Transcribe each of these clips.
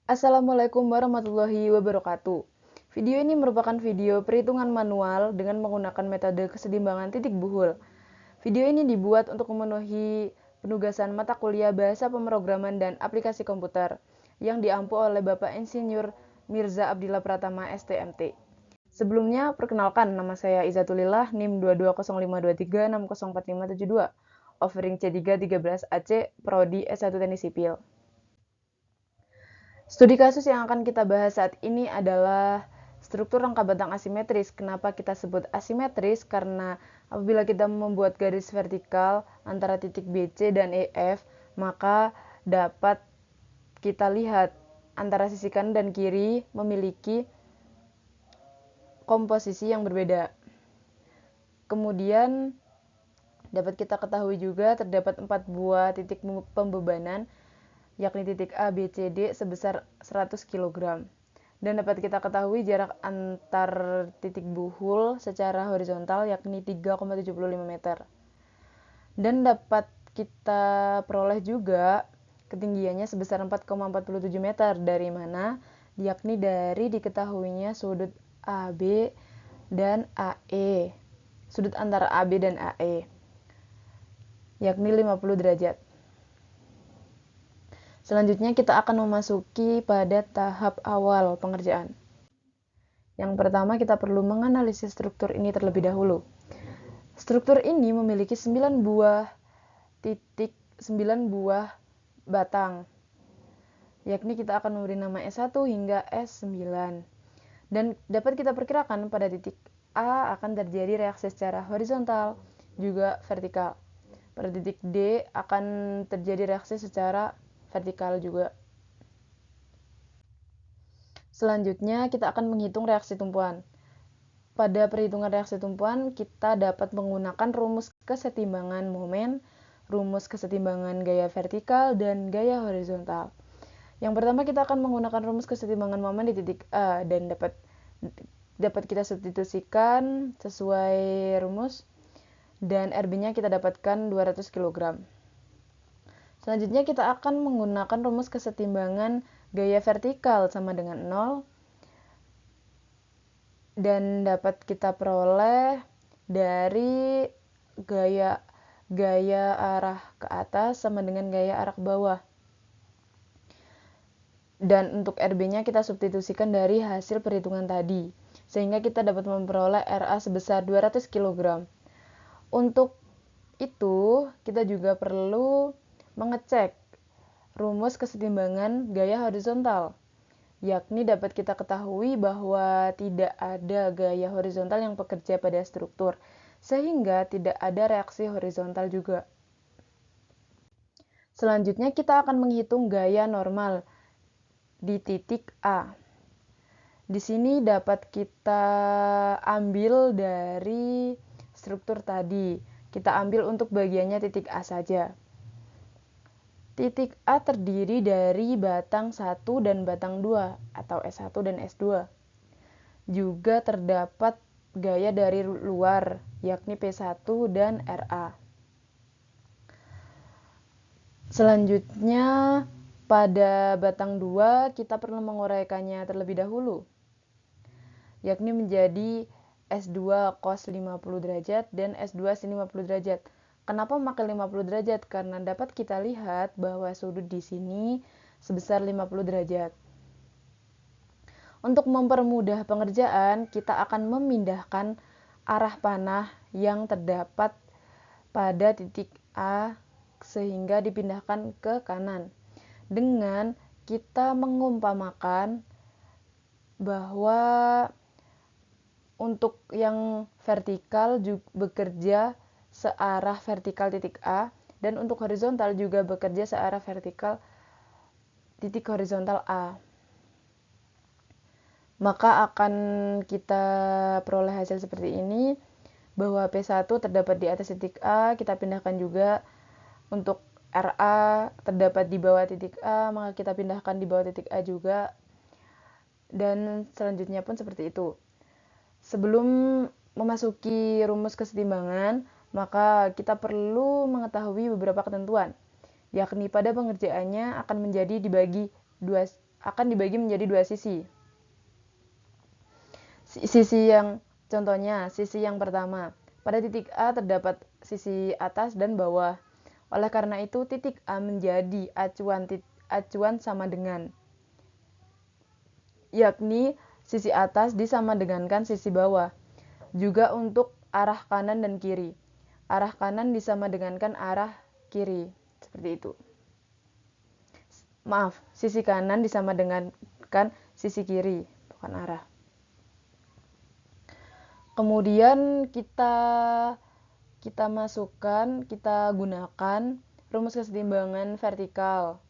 Assalamualaikum warahmatullahi wabarakatuh. Video ini merupakan video perhitungan manual dengan menggunakan metode kesetimbangan titik buhul. Video ini dibuat untuk memenuhi penugasan mata kuliah Bahasa Pemrograman dan Aplikasi Komputer yang diampu oleh Bapak Insinyur Mirza Abdillah Pratama STMT. Sebelumnya, perkenalkan nama saya Izatulillah, NIM 2205236045572, offering C313AC, Prodi S1 Teknik Sipil. Studi kasus yang akan kita bahas saat ini adalah struktur rangka batang asimetris. Kenapa kita sebut asimetris? Karena apabila kita membuat garis vertikal antara titik BC dan EF, maka dapat kita lihat antara sisi kanan dan kiri memiliki komposisi yang berbeda. Kemudian dapat kita ketahui juga terdapat 4 buah titik pembebanan, yakni titik A, B, C, D sebesar 100 kg. Dan dapat kita ketahui jarak antar titik buhul secara horizontal yakni 3,75 meter. Dan dapat kita peroleh juga ketinggiannya sebesar 4,47 meter, dari mana? Yakni dari diketahuinya sudut AB dan AE. Sudut antara AB dan AE, yakni 50 derajat. Selanjutnya kita akan memasuki pada tahap awal pengerjaan. Yang pertama kita perlu menganalisis struktur ini terlebih dahulu. Struktur ini memiliki 9 buah batang, yakni kita akan memberi nama S1 hingga S9. Dan dapat kita perkirakan pada titik A akan terjadi reaksi secara horizontal juga vertikal. Pada titik D akan terjadi reaksi secara vertikal juga. Selanjutnya kita akan menghitung reaksi tumpuan. Pada perhitungan reaksi tumpuan kita dapat menggunakan rumus kesetimbangan momen, rumus kesetimbangan gaya vertikal, dan gaya horizontal. Yang pertama kita akan menggunakan rumus kesetimbangan momen di titik A dan dapat kita substitusikan sesuai rumus, dan RB-nya kita dapatkan 200 kg. Selanjutnya kita akan menggunakan rumus kesetimbangan gaya vertikal sama dengan 0, dan dapat kita peroleh dari gaya arah ke atas sama dengan gaya arah ke bawah. Dan untuk RB-nya kita substitusikan dari hasil perhitungan tadi, sehingga kita dapat memperoleh RA sebesar 200 kg. Untuk itu, kita juga perlu mengecek rumus kesetimbangan gaya horizontal, yakni dapat kita ketahui bahwa tidak ada gaya horizontal yang bekerja pada struktur, sehingga tidak ada reaksi horizontal juga. Selanjutnya kita akan menghitung gaya normal di titik A. Di sini dapat kita ambil dari struktur tadi. Kita ambil untuk bagiannya titik A saja. Titik A terdiri dari batang 1 dan batang 2 atau S1 dan S2. Juga terdapat gaya dari luar, yakni P1 dan RA. Selanjutnya pada batang 2 kita perlu menguraikannya terlebih dahulu, yakni menjadi S2 cos 50 derajat dan S2 sin 50 derajat. Kenapa memakai 50 derajat? Karena dapat kita lihat bahwa sudut di sini sebesar 50 derajat. Untuk mempermudah pengerjaan, kita akan memindahkan arah panah yang terdapat pada titik A sehingga dipindahkan ke kanan. Dengan kita mengumpamakan bahwa untuk yang vertikal juga bekerja searah vertikal titik A, dan untuk horizontal juga bekerja searah vertikal titik horizontal A. Maka akan kita peroleh hasil seperti ini, bahwa P1 terdapat di atas titik A, kita pindahkan juga untuk RA terdapat di bawah titik A, maka kita pindahkan di bawah titik A juga, dan selanjutnya pun seperti itu. Sebelum memasuki rumus kesetimbangan, maka kita perlu mengetahui beberapa ketentuan, yakni pada pengerjaannya akan menjadi dibagi akan dibagi menjadi dua sisi. Contohnya, sisi yang pertama, pada titik A terdapat sisi atas dan bawah. Oleh karena itu, titik A menjadi acuan sama dengan, yakni sisi atas disamadengankan sisi bawah. Juga untuk arah kanan dan kiri. Arah kanan disamadengankan arah kiri. Seperti itu. Maaf, sisi kanan disamadengankan sisi kiri, bukan arah. Kemudian kita gunakan rumus kesetimbangan vertikal,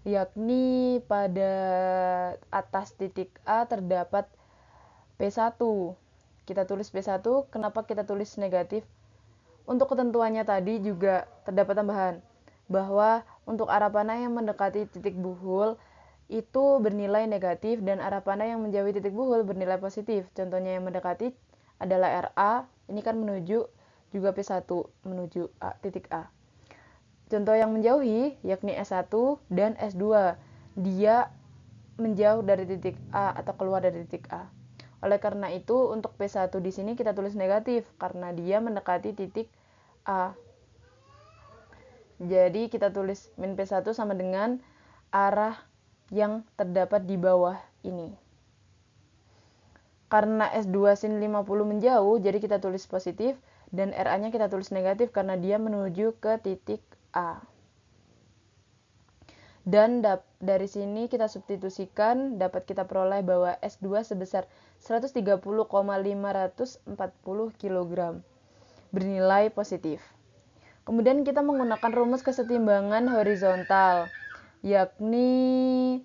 yakni pada atas titik A terdapat P1. Kita tulis P1, kenapa kita tulis negatif? Untuk ketentuannya tadi juga terdapat tambahan, bahwa untuk arah panah yang mendekati titik buhul itu bernilai negatif dan arah panah yang menjauhi titik buhul bernilai positif. Contohnya yang mendekati adalah RA, ini kan menuju juga P1 menuju titik A. Contoh yang menjauhi yakni S1 dan S2. Dia menjauh dari titik A atau keluar dari titik A. Oleh karena itu untuk P1 di sini kita tulis negatif karena dia mendekati titik A. Jadi kita tulis min P1 sama dengan arah yang terdapat di bawah ini. Karena S2 sin 50 menjauh, jadi kita tulis positif, dan RA-nya kita tulis negatif karena dia menuju ke titik A. Dan dari sini kita substitusikan, dapat kita peroleh bahwa S2 sebesar 130,540 kg, bernilai positif. Kemudian kita menggunakan rumus kesetimbangan horizontal, yakni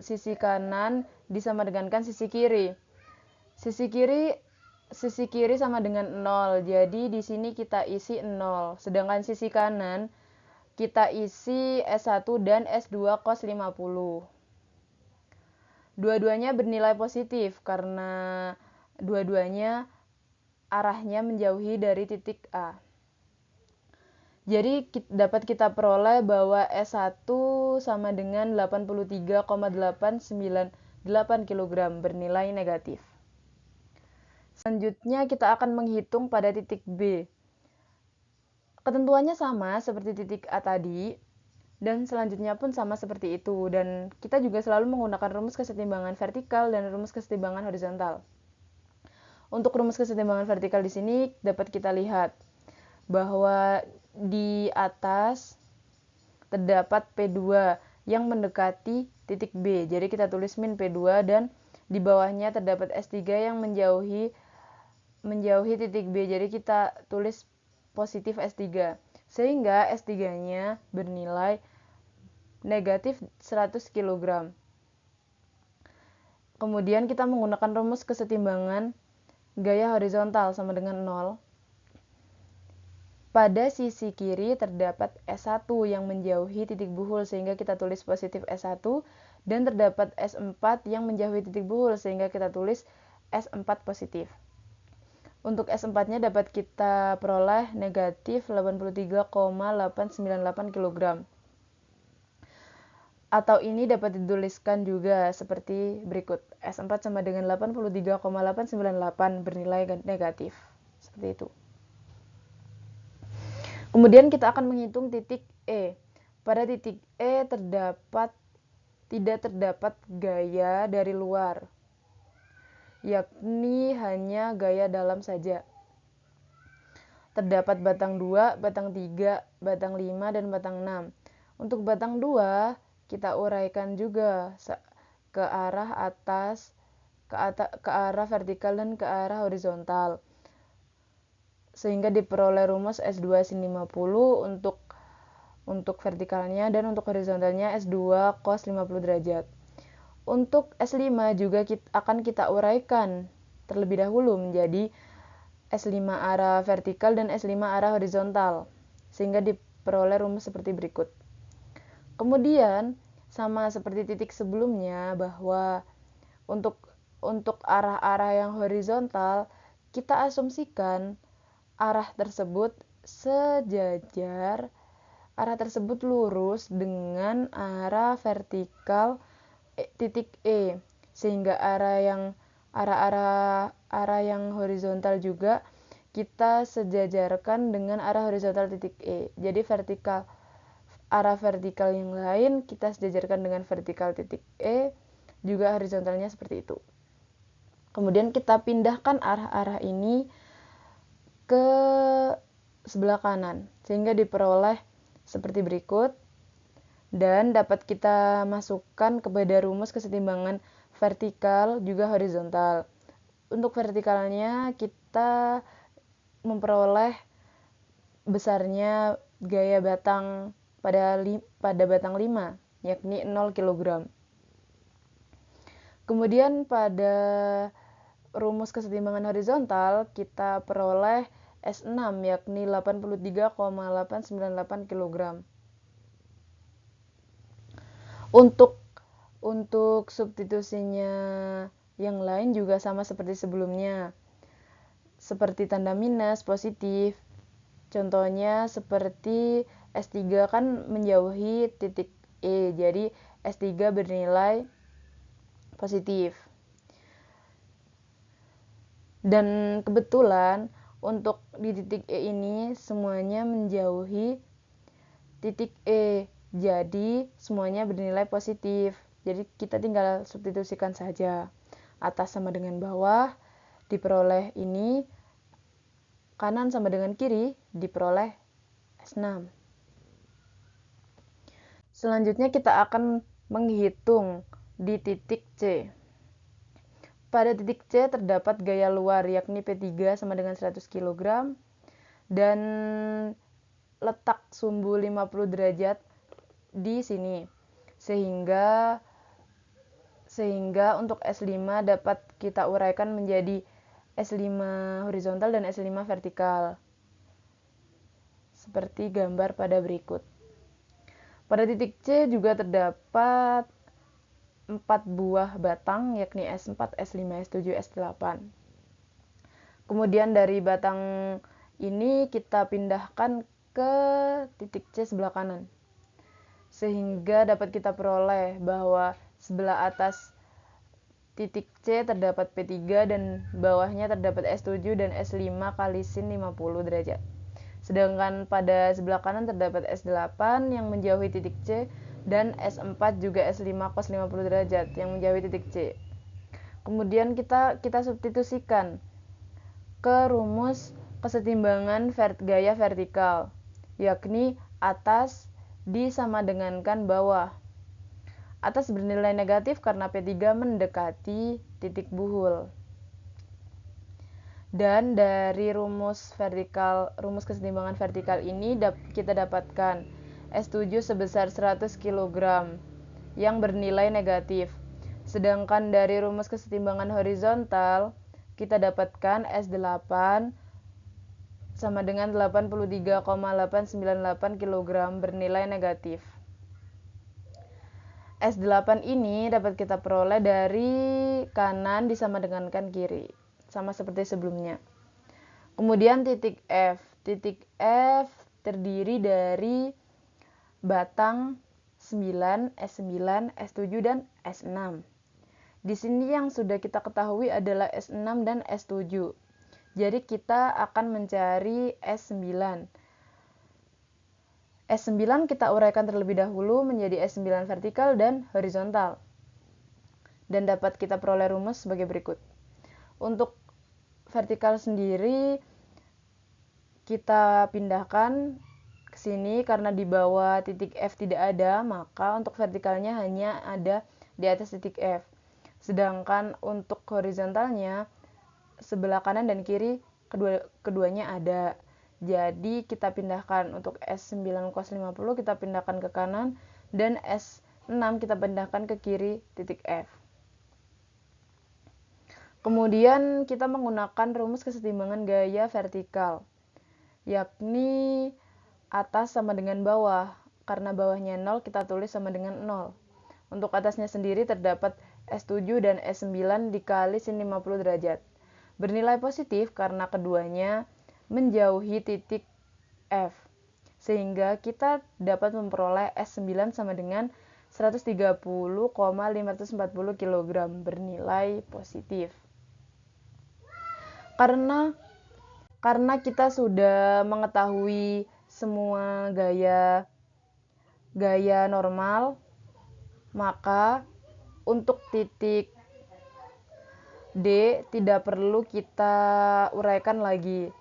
sisi kanan disamadengankan sisi kiri. Sisi kiri sama dengan 0. Jadi di sini kita isi 0. Sedangkan sisi kanan kita isi S1 dan S2 cos 50. Dua-duanya bernilai positif karena dua-duanya arahnya menjauhi dari titik A. Jadi dapat kita peroleh bahwa S1 sama dengan 83,898 kg bernilai negatif. Selanjutnya kita akan menghitung pada titik B. Ketentuannya sama seperti titik A tadi, dan selanjutnya pun sama seperti itu. Dan kita juga selalu menggunakan rumus kesetimbangan vertikal dan rumus kesetimbangan horizontal. Untuk rumus kesetimbangan vertikal di sini dapat kita lihat bahwa di atas terdapat P2 yang mendekati titik B. Jadi kita tulis min P2 dan di bawahnya terdapat S3 yang menjauhi titik B. Jadi kita tulis positif S3. Sehingga S3-nya bernilai negatif 100 kg. Kemudian kita menggunakan rumus kesetimbangan gaya horizontal sama dengan 0. Pada sisi kiri terdapat S1 yang menjauhi titik buhul sehingga kita tulis positif S1 dan terdapat S4 yang menjauhi titik buhul sehingga kita tulis S4 positif. Untuk S4-nya dapat kita peroleh negatif 83,898 kg. Atau ini dapat dituliskan juga seperti berikut. S4 sama dengan 83,898 bernilai negatif. Seperti itu. Kemudian kita akan menghitung titik E. Pada titik E tidak terdapat gaya dari luar, yakni hanya gaya dalam saja. Terdapat batang 2, batang 3, batang 5, dan batang 6. Untuk batang 2, kita uraikan juga ke arah atas, ke arah vertikal, dan ke arah horizontal. Sehingga diperoleh rumus S2 sin 50 untuk vertikalnya dan untuk horizontalnya S2 cos 50 derajat. Untuk S5 juga akan kita uraikan terlebih dahulu menjadi S5 arah vertikal dan S5 arah horizontal. Sehingga diperoleh rumus seperti berikut. Kemudian sama seperti titik sebelumnya bahwa untuk arah-arah yang horizontal kita asumsikan arah tersebut sejajar arah tersebut lurus dengan arah vertikal titik E, sehingga arah yang horizontal juga kita sejajarkan dengan arah horizontal titik E. Jadi arah vertikal yang lain kita sejajarkan dengan vertikal titik E, juga horizontalnya seperti itu. Kemudian kita pindahkan arah-arah ini ke sebelah kanan, sehingga diperoleh seperti berikut, dan dapat kita masukkan kepada rumus kesetimbangan vertikal juga horizontal. Untuk vertikalnya kita memperoleh besarnya gaya batang pada batang 5, yakni 0 kg. Kemudian pada rumus kesetimbangan horizontal kita peroleh S6, yakni 83,898 kg. Untuk substitusinya yang lain juga sama seperti sebelumnya, seperti tanda minus, positif. Contohnya seperti S3 kan menjauhi titik E, jadi S3 bernilai positif. Dan kebetulan untuk di titik E ini semuanya menjauhi titik E, jadi semuanya bernilai positif. Jadi kita tinggal substitusikan saja. Atas sama dengan bawah diperoleh ini, kanan sama dengan kiri diperoleh S6. Selanjutnya kita akan menghitung di titik C. Pada titik C terdapat gaya luar, yakni P3 sama dengan 100 kg, dan letak sumbu 50 derajat di sini. Sehingga untuk S5 dapat kita uraikan menjadi S5 horizontal dan S5 vertikal. Seperti gambar pada berikut. Pada titik C juga terdapat 4 buah batang, yakni S4, S5, S7, S8. Kemudian dari batang ini kita pindahkan ke titik C sebelah kanan, sehingga dapat kita peroleh bahwa sebelah atas titik C terdapat P3 dan bawahnya terdapat S7 dan S5 kali sin 50 derajat. Sedangkan pada sebelah kanan terdapat S8 yang menjauhi titik C dan S4 juga S5 cos 50 derajat yang menjauhi titik C. Kemudian kita substitusikan ke rumus kesetimbangan gaya vertikal, yakni atas disama dengankan bawah. Atas bernilai negatif karena P3 mendekati titik buhul. Dan dari rumus kesetimbangan vertikal ini kita dapatkan S7 sebesar 100 kg yang bernilai negatif. Sedangkan dari rumus kesetimbangan horizontal kita dapatkan S8 sama dengan 83,898 kg bernilai negatif. S8 ini dapat kita peroleh dari kanan disama dengankan kiri, sama seperti sebelumnya. Kemudian titik F. Titik F terdiri dari batang 9, S9, S7, dan S6. Di sini yang sudah kita ketahui adalah S6 dan S7. Jadi kita akan mencari S9. S9 kita uraikan terlebih dahulu menjadi S9 vertikal dan horizontal. Dan dapat kita peroleh rumus sebagai berikut. Untuk vertikal sendiri kita pindahkan ke sini karena di bawah titik F tidak ada, maka untuk vertikalnya hanya ada di atas titik F. Sedangkan untuk horizontalnya sebelah kanan dan kiri keduanya ada. Jadi kita pindahkan untuk S9 cos 50 kita pindahkan ke kanan dan S6 kita pindahkan ke kiri titik F. Kemudian kita menggunakan rumus kesetimbangan gaya vertikal, yakni atas sama dengan bawah. Karena bawahnya 0 kita tulis sama dengan 0. Untuk atasnya sendiri terdapat S7 dan S9 dikali sin 50 derajat. Bernilai positif karena keduanya menjauhi titik F. sehingga kita dapat memperoleh S9 sama dengan 130,540 kg bernilai positif. Karena kita sudah mengetahui semua gaya normal, maka untuk titik D tidak perlu kita uraikan lagi.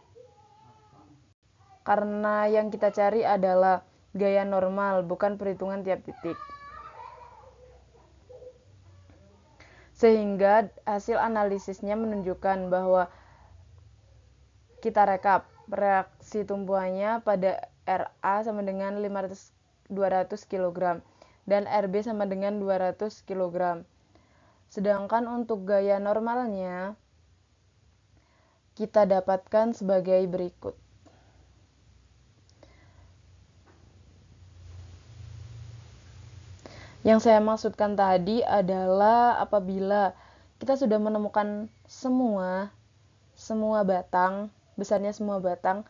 Karena yang kita cari adalah gaya normal, bukan perhitungan tiap titik. Sehingga hasil analisisnya menunjukkan bahwa kita rekap reaksi tumbuhannya pada Ra sama dengan 200 kg dan Rb sama dengan 200 kg. Sedangkan untuk gaya normalnya kita dapatkan sebagai berikut. Yang saya maksudkan tadi adalah apabila kita sudah menemukan semua batang, besarnya semua batang,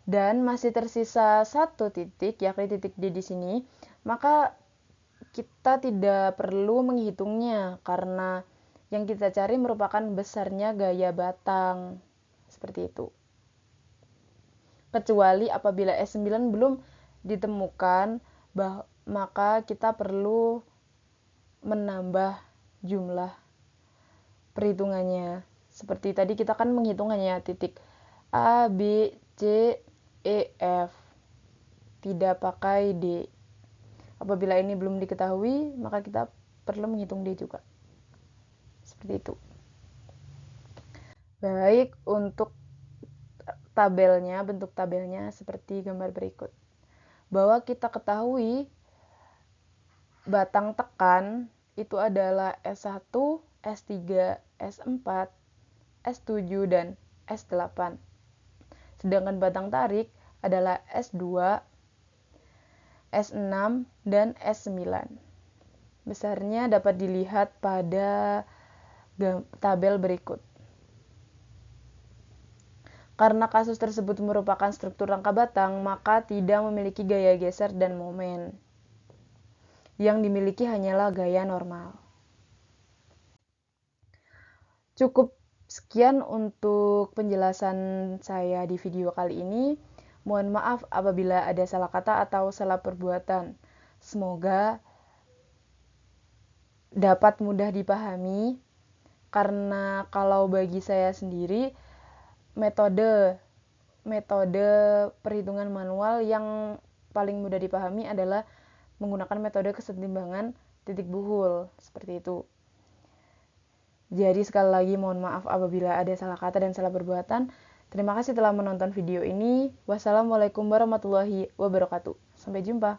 dan masih tersisa satu titik, yakni titik D di sini, maka kita tidak perlu menghitungnya karena yang kita cari merupakan besarnya gaya batang. Seperti itu. Kecuali apabila S9 belum ditemukan, maka kita perlu menambah jumlah perhitungannya. Seperti tadi kita kan menghitungannya titik A, B, C, E, F. Tidak pakai D. Apabila ini belum diketahui, maka kita perlu menghitung D juga. Seperti itu. Baik, untuk tabelnya, bentuk tabelnya seperti gambar berikut. Bahwa kita ketahui batang tekan itu adalah S1, S3, S4, S7, dan S8. Sedangkan batang tarik adalah S2, S6, dan S9. Besarnya dapat dilihat pada tabel berikut. Karena kasus tersebut merupakan struktur rangka batang, maka tidak memiliki gaya geser dan momen. Yang dimiliki hanyalah gaya normal. Cukup sekian untuk penjelasan saya di video kali ini. Mohon maaf apabila ada salah kata atau salah perbuatan. Semoga dapat mudah dipahami, karena kalau bagi saya sendiri, metode perhitungan manual yang paling mudah dipahami adalah menggunakan metode kesetimbangan titik buhul, seperti itu. Jadi sekali lagi mohon maaf apabila ada salah kata dan salah perbuatan. Terima kasih telah menonton video ini. Wassalamualaikum warahmatullahi wabarakatuh. Sampai jumpa.